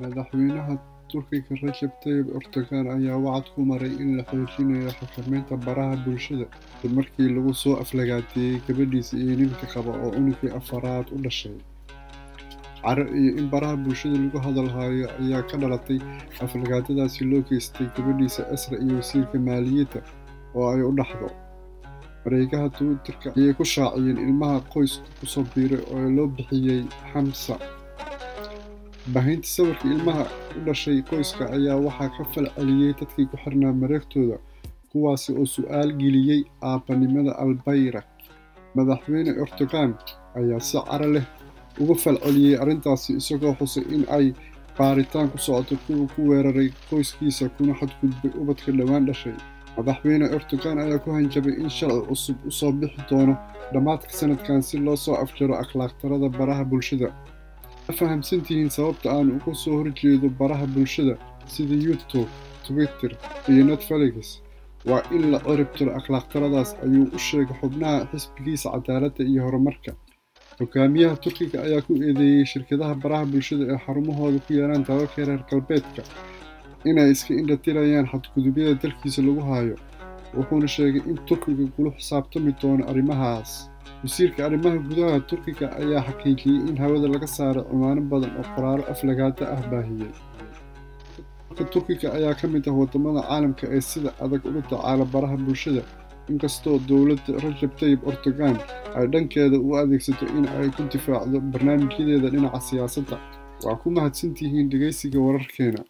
madaxweynaha Turkiga Recep Tayyip Erdogan ayaa wacd ku maray in la xoojinayo xakamaynta baraha bulshada markii lagu soo aflagaadeeyay gabadhiisa iyo ninka qaba oo unugii afaraad u dhashay. Caro iyo in baraha bulshada lagu hadalhayo ayaa ka dhalatay aflagaadadaasi loo geystay gabadhiisa Esra iyo wasiirka maaliyadda oo ay u dhaxdo. Mareegaha Twitterka ayay ku shaaciyeen ilmaha qoyska ku soo biiray oo loo bixiyay Hamza. Baahinta sawirka ilmaha u dhashay qoyska ayaa waxaa ka falceliyay dadkii ku xirnaa mareegtooda, kuwaasi oo su'aal geliyay aabanimada Albayrak. Madaxweyne Erdogan ayaa si caro leh uga falceliyay arrintaasi isagoo xusay in ay baaritaan ku socoto kuwa ku weeraray qoyskiisa kuna xadgudbay ubadka dhawaan dhashay. Madaxweyne Erdogan ayaa ku hanjabay in sharci cusub u soo bixi doono dhammaadka sanadkan si loo soo afjaro akhlaaq darrada baraha bulshada. Ma fahamsantihiin sababta aan uga soo horjeedo baraha bulshada sida YouTube, Twitter iyo Netflix? Waa in la ciribtiro akhlaaq darradaas, ayuu u sheegay xubnaha xisbigiisa cadaaladda iyo horumarka. Hogaamiyaha Turkiga ayaa ku eedeeyay shirkadaha baraha bulshada ee xarumahooda ku yeelaan dalalka reer galbeedka inay iska indhatirayaan xadgudubyada dalkiisa lagu hayo, wuxuuna sheegay in Turkiga kula xisaabtami doono arrimahaas. Wasiirka arrimaha gudaha Turkiga ayaa xaqiijiyay in hawada laga saaray ciwaano badan oo qoraallo aflagaada ah baahiyay. Turkiga ayaa ka mid ah wadamada caalamka ee sida adag ula tacaala baraha bulshada, inkastoo dowladda Recep Tayyip Erdogan ay dhankeeda u adeegsato in ay ku difaacdo barnaamijyadeeda dhinaca siyaasadda. Waa ku mahadsantihiin dhegeysiga wararkeena.